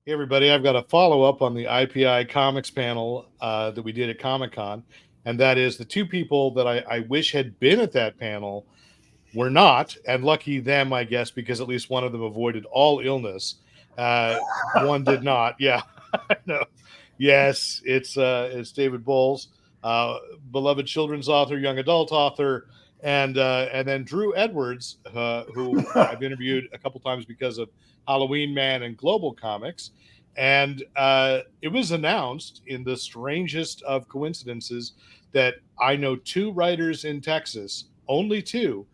Hey everybody, I've got a follow up on the IPI Comics panel that we did at Comic Con, and that is the two people that I wish had been at that panel were not, and lucky them, I guess, because at least one of them avoided all illness. Uh, One did not. Yeah, I know. Yes, it's David Bowles, beloved children's author, young adult author, and then Drew Edwards, who I've interviewed a couple times because of Halloween Man and Global Comics. And it was announced in the strangest of coincidences that I know two writers in Texas, only two,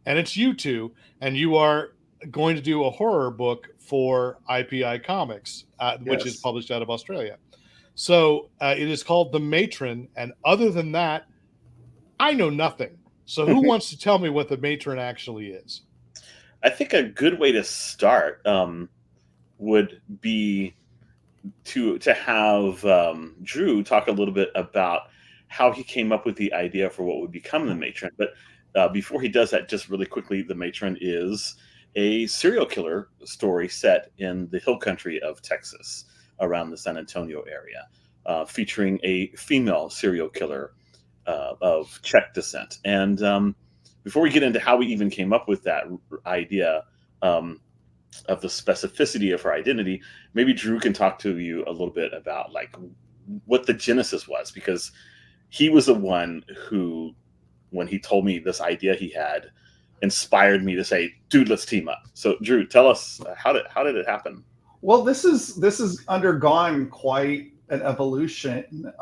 and it's you two, and you are going to do a horror book for IPI Comics, which is Yes. published out of Australia. So it is called The Matron, and other than that, I know nothing. So who wants to tell me what The Matron actually is? I think a good way to start would be to have Drew talk a little bit about how he came up with the idea for what would become the Matron. But before he does that, just really quickly, the Matron is a serial killer story set in the hill country of Texas, around the San Antonio area, featuring a female serial killer of Czech descent. And before we get into how we even came up with that idea, of the specificity of her identity, maybe Drew can talk to you a little bit about like what the genesis was, because he was the one who, when he told me this idea he had, inspired me to say, "Dude, let's team up." So, Drew, tell us how did it happen? Well, this has undergone quite an evolution.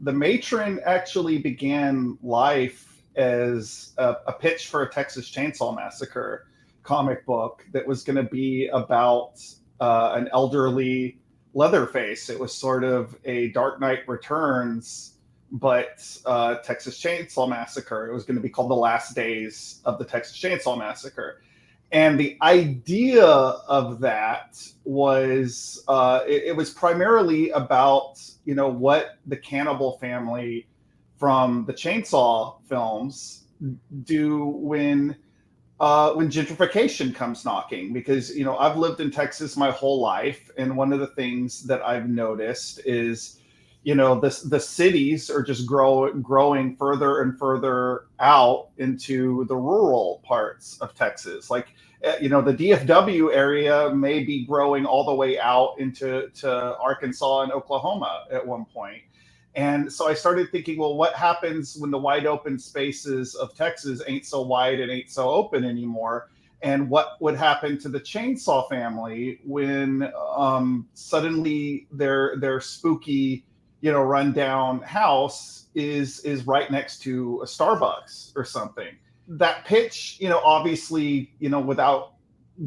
The Matron actually began life as a pitch for a Texas Chainsaw Massacre comic book that was going to be about an elderly Leatherface. It was sort of a Dark Knight Returns, but Texas Chainsaw Massacre. It was going to be called The Last Days of the Texas Chainsaw Massacre. And the idea of that was it was primarily about what the cannibal family from the Chainsaw films do when gentrification comes knocking. Because I've lived in Texas my whole life, and one of the things that I've noticed is the cities are just growing further and further out into the rural parts of Texas. Like the DFW area may be growing all the way out into Arkansas and Oklahoma at one point. And so I started thinking, well, what happens when the wide open spaces of Texas ain't so wide and ain't so open anymore? And what would happen to the Chainsaw family when suddenly their spooky, rundown house is right next to a Starbucks or something? That pitch, obviously, without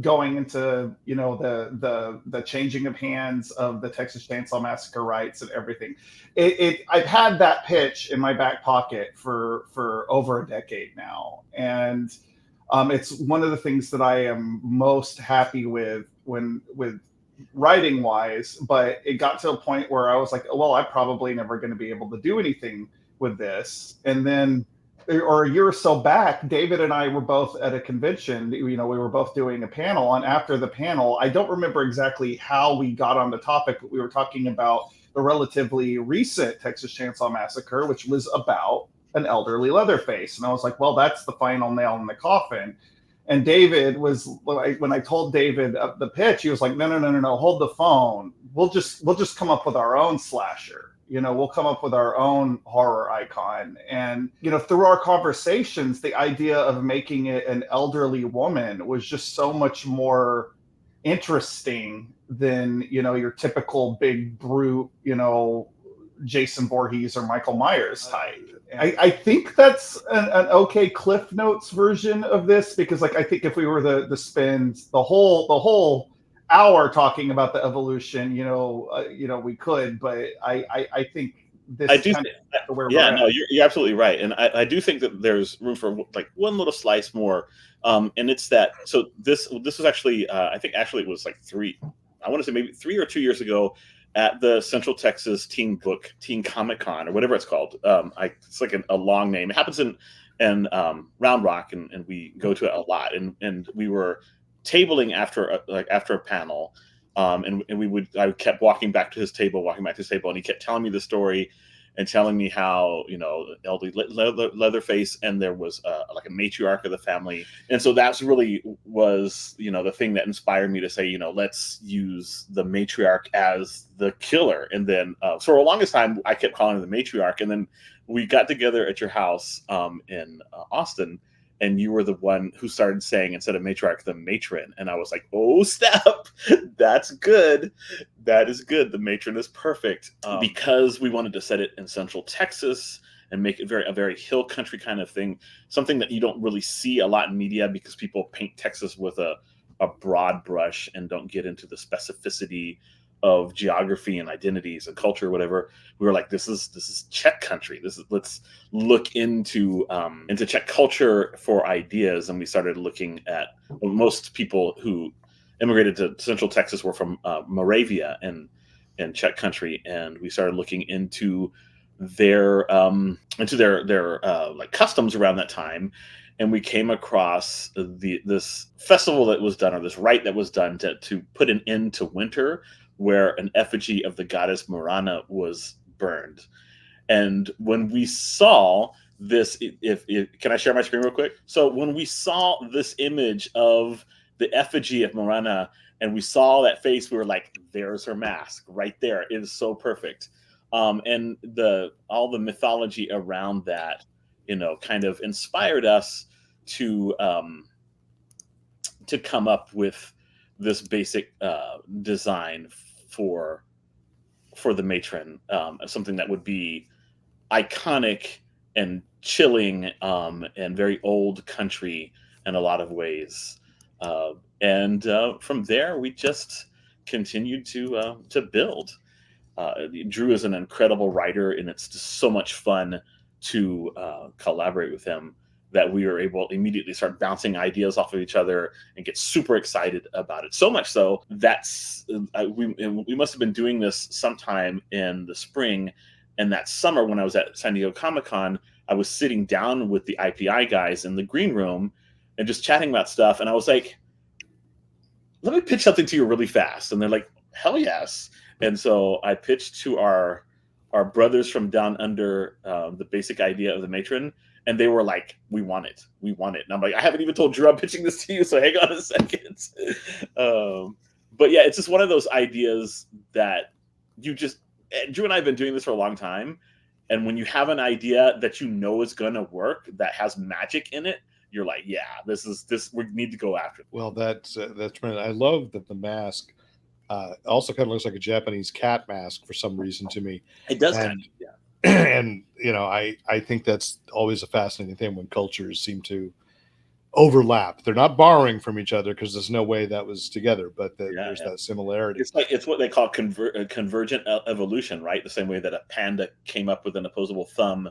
going into the changing of hands of the Texas Chainsaw Massacre rights and everything, I've had that pitch in my back pocket for over a decade now, and it's one of the things that I am most happy with with writing wise. But it got to a point where I was like, well, I'm probably never going to be able to do anything with this. And then, or a year or so back, David and I were both at a convention. We were both doing a panel, and after the panel, I don't remember exactly how we got on the topic, but we were talking about the relatively recent Texas Chainsaw Massacre, which was about an elderly Leatherface. And I was like, well, that's the final nail in the coffin. And David was, when I told David the pitch, he was like, no, hold the phone. We'll just come up with our own slasher. We'll come up with our own horror icon. And, through our conversations, the idea of making it an elderly woman was just so much more interesting than, your typical big brute, Jason Voorhees or Michael Myers type. I think that's an okay Cliff Notes version of this, because I think if we were to spend the whole hour talking about the evolution, we could, but I think this I do kind of where Yeah, we're no, at. you're absolutely right, and I do think that there's room for like one little slice more, and it's that. So this was actually, I think actually it was like I want to say maybe 3 or 2 years ago, at the Central Texas Teen Comic Con, or whatever it's called. It's like a long name. It happens in Round Rock, and we go to it a lot. And we were tabling after a panel, And I kept walking back to his table, and he kept telling me the story and telling me how, elderly Leatherface, and there was like a matriarch of the family. And so that's really was, the thing that inspired me to say, let's use the matriarch as the killer. And then for the longest time, I kept calling him the matriarch. And then we got together at your house in Austin, and you were the one who started saying, instead of matriarch, the matron. And I was like, oh, snap. That's good. That is good. The matron is perfect. Because we wanted to set it in Central Texas and make it a very hill country kind of thing, something that you don't really see a lot in media, because people paint Texas with a broad brush and don't get into the specificity of geography and identities and culture or whatever. We were like, this is Czech country. Let's look into Czech culture for ideas. And we started looking at, most people who immigrated to Central Texas were from Moravia and Czech country, and we started looking into their like customs around that time. And we came across this festival that was done, or this rite that was done to put an end to winter, where an effigy of the goddess Marana was burned. And when we saw this, can I share my screen real quick? So when we saw this image of the effigy of Marana, and we saw that face, we were like, there's her mask right there. It is so perfect. And all the mythology around that, kind of inspired us to come up with this basic design for the matron, something that would be iconic and chilling, and very old country in a lot of ways. And from there, we just continued to build. Drew is an incredible writer, and it's just so much fun to collaborate with him, that we were able to immediately start bouncing ideas off of each other and get super excited about it. So much so that's we must have been doing this sometime in the spring. And that summer, when I was at San Diego Comic-Con, I was sitting down with the IPI guys in the green room and just chatting about stuff. And I was like, let me pitch something to you really fast. And they're like, hell yes. And so I pitched to our brothers from down under the basic idea of the matron. And they were like, we want it. We want it. And I'm like, I haven't even told Drew I'm pitching this to you, so hang on a second. But yeah, it's just one of those ideas that Drew and I have been doing this for a long time. And when you have an idea that is going to work, that has magic in it, you're like, yeah, we need to go after it. Well, that's tremendous. I love that the mask also kind of looks like a Japanese cat mask for some reason to me. It does kind of, yeah. And I think that's always a fascinating thing when cultures seem to overlap. They're not borrowing from each other, because there's no way that was together, but there's that similarity. It's what they call convergent evolution, right? The same way that a panda came up with an opposable thumb,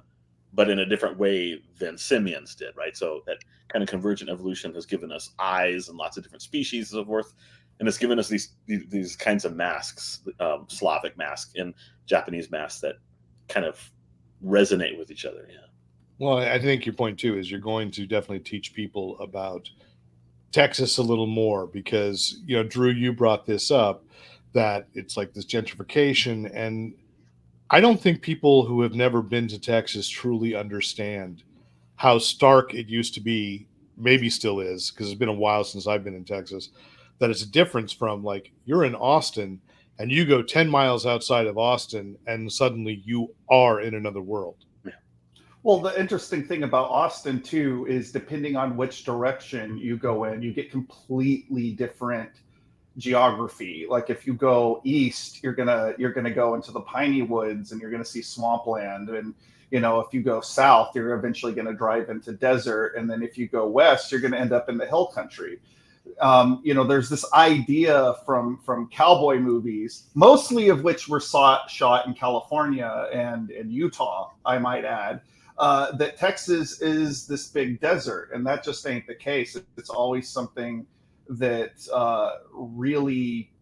but in a different way than simians did, right? So that kind of convergent evolution has given us eyes and lots of different species and so forth. And it's given us these kinds of masks, Slavic mask and Japanese masks, that kind of resonate with each other. Yeah. Well, I think your point too is you're going to definitely teach people about Texas a little more, because Drew, you brought this up, that it's like this gentrification, and I don't think people who have never been to Texas truly understand how stark it used to be, maybe still is, because it's been a while since I've been in Texas, that it's a difference from, like, you're in Austin and you go 10 miles outside of Austin and suddenly you are in another world. Yeah. Well, the interesting thing about Austin too is, depending on which direction you go in, you get completely different geography. Like if you go east, you're gonna go into the piney woods and you're gonna see swampland, and if you go south, you're eventually going to drive into desert, and then if you go west, you're going to end up in the hill country. There's this idea from cowboy movies, mostly of which were shot in California and in Utah, I might add, that Texas is this big desert, and that just ain't the case. It's always something that really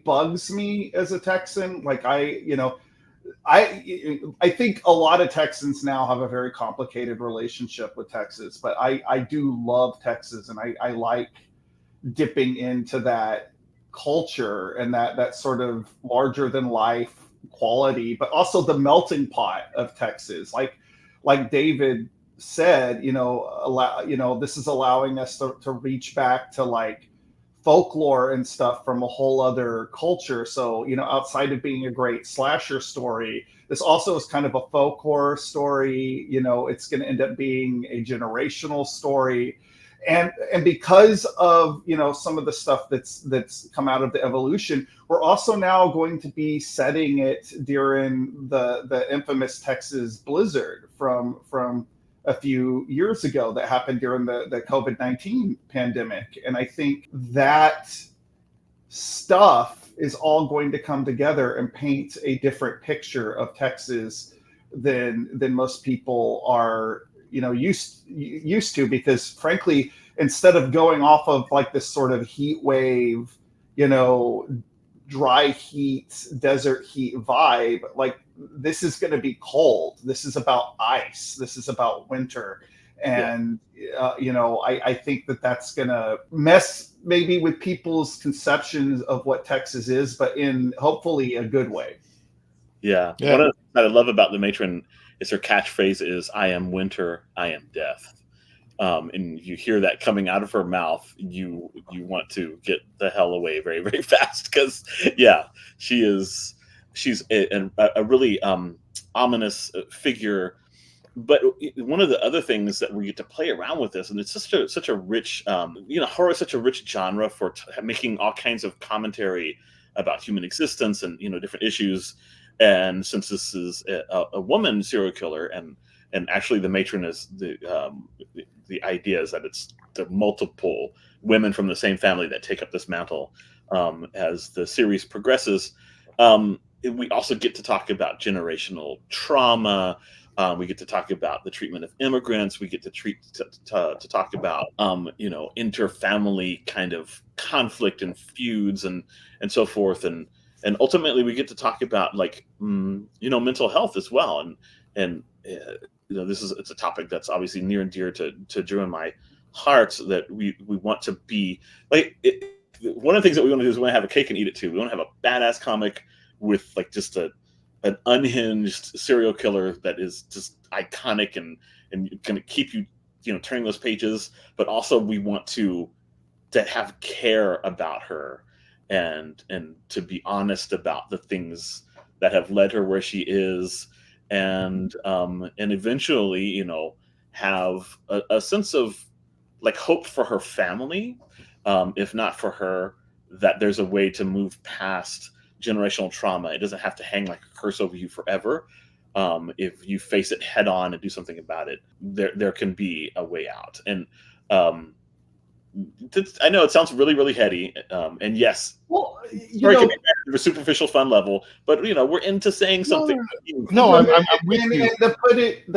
bugs me as a Texan. Like I think a lot of Texans now have a very complicated relationship with Texas, but I do love Texas, and I like dipping into that culture and that sort of larger than life quality, but also the melting pot of Texas. Like David said, this is allowing us to reach back to like folklore and stuff from a whole other culture. So, outside of being a great slasher story, this also is kind of a folk horror story. It's going to end up being a generational story. And because of some of the stuff that's come out of the evolution, we're also now going to be setting it during the infamous Texas blizzard from a few years ago that happened during the COVID-19 pandemic. And I think that stuff is all going to come together and paint a different picture of Texas than most people are used to, because frankly, instead of going off of like this sort of heat wave, dry heat, desert heat vibe, like this is going to be cold. This is about ice. This is about winter. And, I think that's going to mess maybe with people's conceptions of what Texas is, but in hopefully a good way. Yeah. One of the things that I love about the matron is her catchphrase is, "I am winter, I am death." And you hear that coming out of her mouth, you want to get the hell away very, very fast, because she's a really ominous figure. But one of the other things that we get to play around with this, and it's such a rich, horror is such a rich genre for making all kinds of commentary about human existence and different issues. And since this is a woman serial killer, and actually the matron is the idea is that it's the multiple women from the same family that take up this mantle as the series progresses. We also get to talk about generational trauma. We get to talk about the treatment of immigrants. We get to talk about inter-family kind of conflict and feuds and so forth, and ultimately we get to talk about like mental health as well. And it's a topic that's obviously near and dear to Drew and my hearts, that we want to be like one of the things that we want to do is we want to have a cake and eat it too. We want to have a badass comic with like just an unhinged serial killer that is just iconic and going to keep you turning those pages, but also we want to have care about her and to be honest about the things that have led her where she is, and eventually have a sense of like hope for her family, if not for her, that there's a way to move past generational trauma. It doesn't have to hang like a curse over you forever. If you face it head on and do something about it, there can be a way out. And I know it sounds really, really heady, and yes, well, it can be a superficial fun level, but we're into saying something. No, I'm with you. And to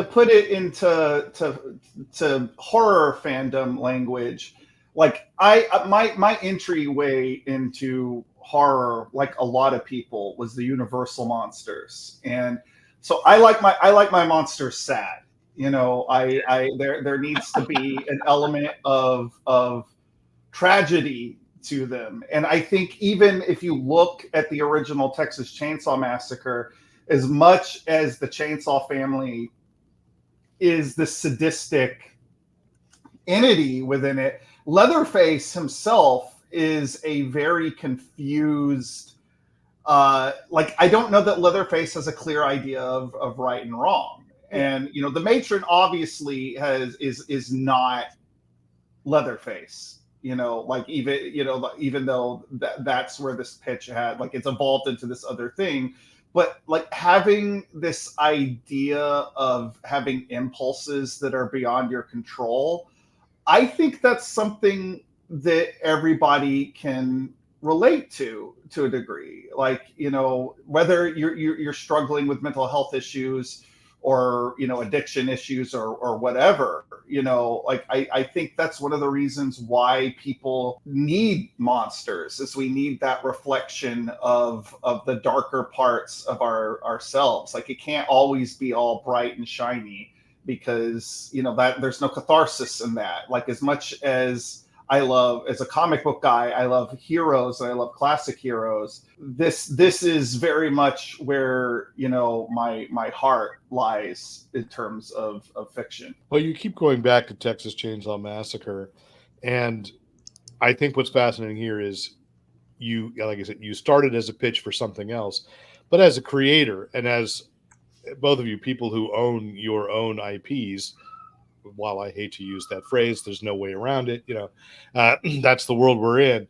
put it into horror fandom language, like my entryway into horror, like a lot of people, was the Universal monsters, and so I like my monsters sad. There needs to be an element of tragedy to them. And I think even if you look at the original Texas Chainsaw Massacre, as much as the Chainsaw family is the sadistic entity within it, Leatherface himself is a very confused, I don't know that Leatherface has a clear idea of right and wrong. And the matron obviously is not Leatherface. Even though that's where this pitch had, like, it's evolved into this other thing. But like having this idea of having impulses that are beyond your control, I think that's something that everybody can relate to a degree. Like, whether you're struggling with mental health issues or addiction issues or whatever, I think that's one of the reasons why people need monsters, is we need that reflection of the darker parts of ourselves. Like, it can't always be all bright and shiny, because that there's no catharsis in that. Like, as much as I love, as a comic book guy, I love heroes and I love classic heroes. This is very much where, you know, my heart lies in terms of fiction. Well, you keep going back to Texas Chainsaw Massacre, and I think what's fascinating here is you, like I said, you started as a pitch for something else, but as a creator and as both of you people who own your own IPs, while I hate to use that phrase, there's no way around it. You know, that's the world we're in.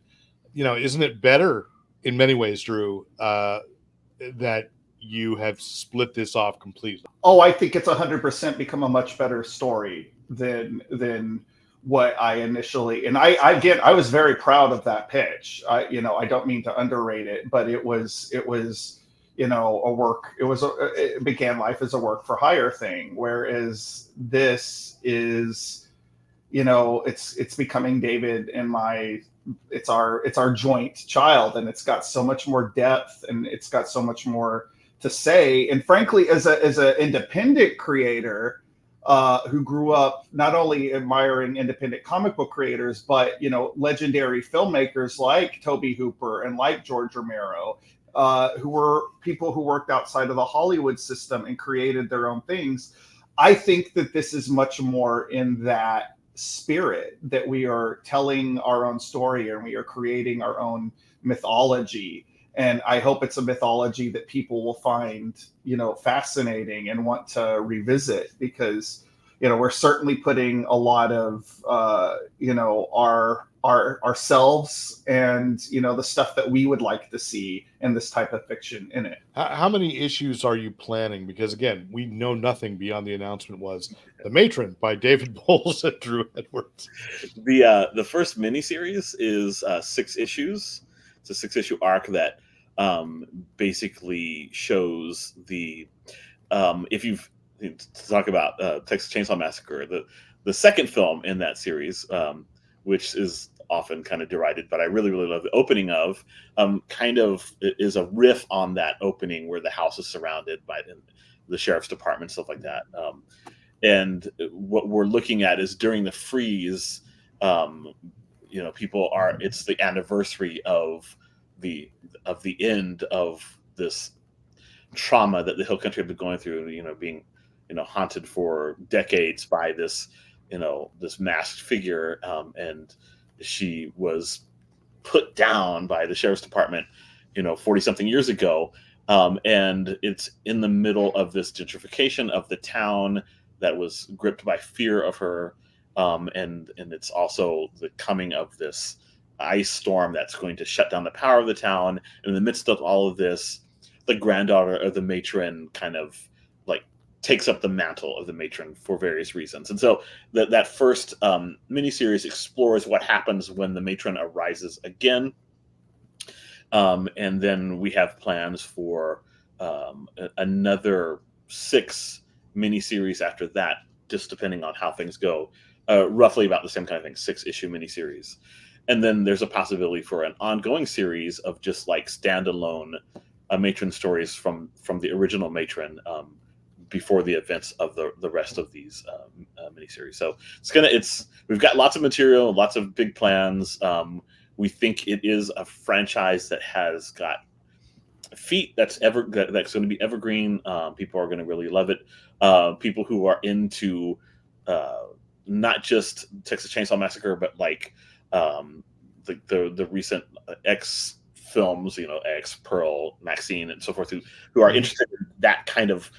You know, isn't it better in many ways, Drew, that you have split this off completely? Oh, I think it's 100% become a much better story than what I initially. And I was very proud of that pitch. I don't mean to underrate it, but it was you know, a work. It began life as a work for hire thing, whereas this is, you know, it's becoming David and my. It's our joint child, and it's got so much more depth, and it's got so much more to say. And frankly, as an independent creator who grew up not only admiring independent comic book creators, but, you know, legendary filmmakers like Tobe Hooper and like George Romero, who were people who worked outside of the Hollywood system and created their own things. I think that this is much more in that spirit, that we are telling our own story and we are creating our own mythology. And I hope it's a mythology that people will find, you know, fascinating and want to revisit, because, you know, we're certainly putting a lot of, you know, ourselves and, you know, the stuff that we would like to see in this type of fiction in it. How many issues are you planning? Because again, we know nothing beyond the announcement was The Matron by David Bowles and Drew Edwards. The first miniseries is 6 issues. It's a 6-issue arc that basically shows the if you've to talk about Texas Chainsaw Massacre, the second film in that series, which is often kind of derided, but I really love the opening of kind of is a riff on that opening where the house is surrounded by the sheriff's department, stuff like that. And what we're looking at is during the freeze, you know, it's the anniversary of the end of this trauma that the Hill Country had been going through, you know, being, you know, haunted for decades by this, you know, this masked figure, and she was put down by the sheriff's department, you know, 40 something years ago, and it's in the middle of this gentrification of the town that was gripped by fear of her, and it's also the coming of this ice storm that's going to shut down the power of the town. And in the midst of all of this, the granddaughter of the matron kind of like takes up the mantle of the matron for various reasons. And so that first miniseries explores what happens when the matron arises again. And then we have plans for another 6 miniseries after that, just depending on how things go. Roughly about the same kind of thing, 6-issue miniseries. And then there's a possibility for an ongoing series of just like standalone matron stories from the original matron before the events of the rest of these miniseries. So we've got lots of material, lots of big plans. We think it is a franchise that has got feet that's going to be evergreen. People are going to really love it. People who are into not just Texas Chainsaw Massacre, but like the recent X films, you know, X, Pearl, Maxine, and so forth, who are interested in that kind of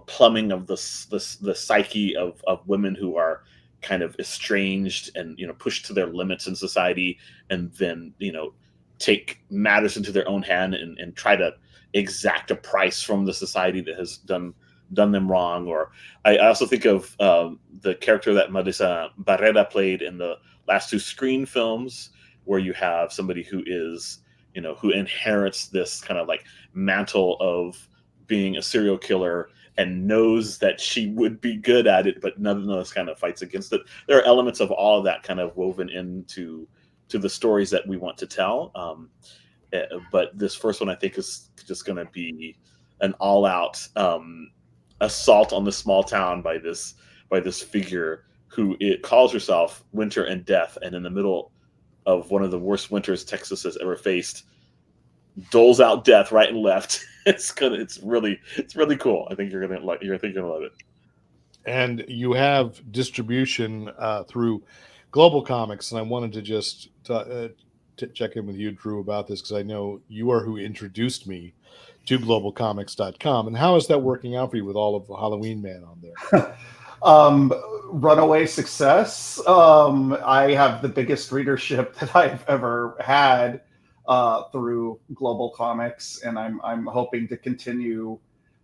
plumbing of the psyche of women who are kind of estranged and, you know, pushed to their limits in society, and then, you know, take matters into their own hand and try to exact a price from the society that has done them wrong. Or I also think of the character that Marisa Barrera played in the last 2 Screen films, where you have somebody who is, you know, who inherits this kind of like mantle of being a serial killer and knows that she would be good at it, but nonetheless kind of fights against it. There are elements of all of that kind of woven into the stories that we want to tell. But this first one, I think, is just going to be an all-out assault on the small town by this figure who it calls herself Winter and Death, and in the middle of one of the worst winters Texas has ever faced, doles out death right and left. It's really cool. I think you're gonna love it. And you have distribution through Global Comics, and I wanted to just check in with you, Drew, about this, because I know you are who introduced me to globalcomics.com. And how is that working out for you with all of Halloween Man on there? Runaway success. I have the biggest readership that I've ever had through Global Comics, and I'm hoping to continue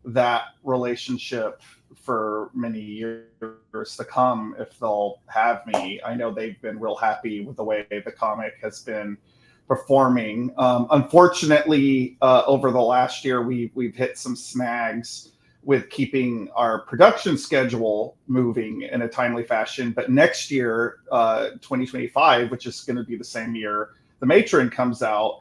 that relationship for many years to come if they'll have me. I know they've been real happy with the way the comic has been performing. Unfortunately, over the last year, we've hit some snags with keeping our production schedule moving in a timely fashion. But next year, 2025, which is going to be the same year the Matron comes out,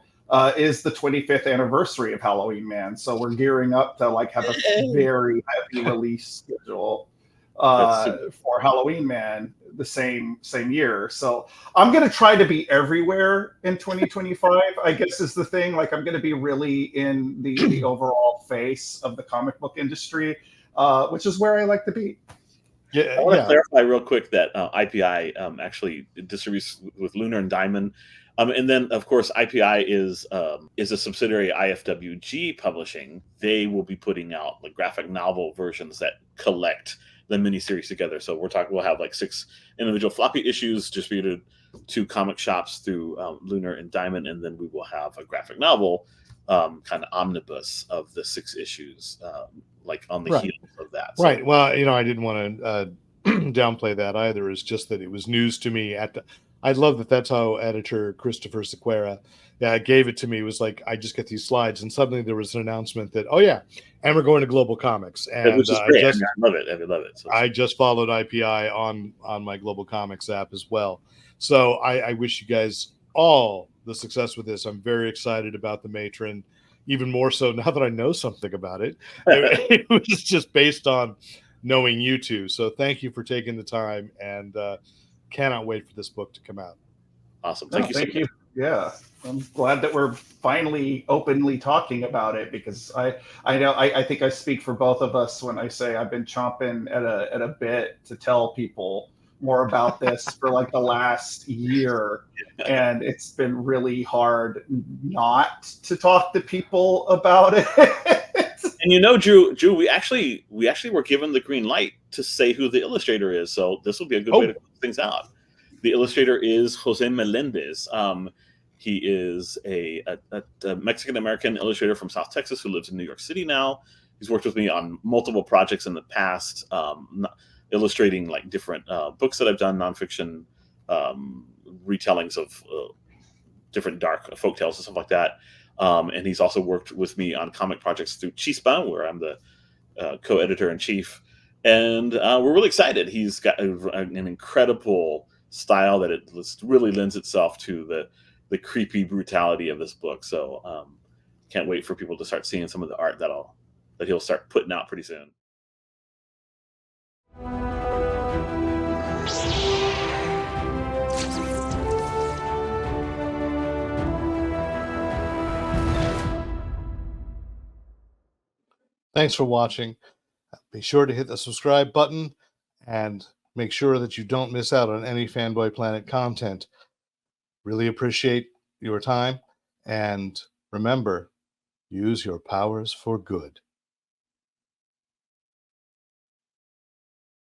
is the 25th anniversary of Halloween Man. So we're gearing up to like have a very heavy release schedule for Halloween Man the same year. So I'm going to try to be everywhere in 2025, I guess is the thing. Like I'm going to be really in the overall face of the comic book industry, which is where I like to be. Yeah, I want to clarify real quick that IPI actually distributes with Lunar and Diamond. And then, of course, IPI is a subsidiary of IFWG Publishing. They will be putting out like graphic novel versions that collect the miniseries together. So we'll have like 6 individual floppy issues distributed to comic shops through Lunar and Diamond, and then we will have a graphic novel kind of omnibus of the 6 issues, like on the heels of that. So. Right. Well, I didn't want to downplay that either. It's just that it was news to me I love that that's how editor Christopher Sequeira gave it to me. It was like, I just get these slides, and suddenly there was an announcement that, and we're going to Global Comics. And which is great. I love it. I love it. So I just followed IPI on my Global Comics app as well. So I wish you guys all the success with this. I'm very excited about the Matron, even more so now that I know something about it. It was just based on knowing you two. So thank you for taking the time, and cannot wait for this book to come out. Awesome. Thank you. Yeah, I'm glad that we're finally openly talking about it, because I think I speak for both of us when I say I've been chomping at a bit to tell people more about this for like the last year, and it's been really hard not to talk to people about it. And Drew, we actually were given the green light to say who the illustrator is, so this will be a good way to close things out. The illustrator is Jose Melendez. He is a Mexican-American illustrator from South Texas who lives in New York City now. He's worked with me on multiple projects in the past, illustrating like different books that I've done, nonfiction retellings of different dark folktales and stuff like that. And he's also worked with me on comic projects through Chispa, where I'm the co-editor-in-chief. And we're really excited. He's got an incredible style that it really lends itself to the creepy brutality of this book. So can't wait for people to start seeing some of the art that he'll start putting out pretty soon. Thanks for watching. Be sure to hit the subscribe button and make sure that you don't miss out on any Fanboy Planet content. Really appreciate your time, and remember, use your powers for good.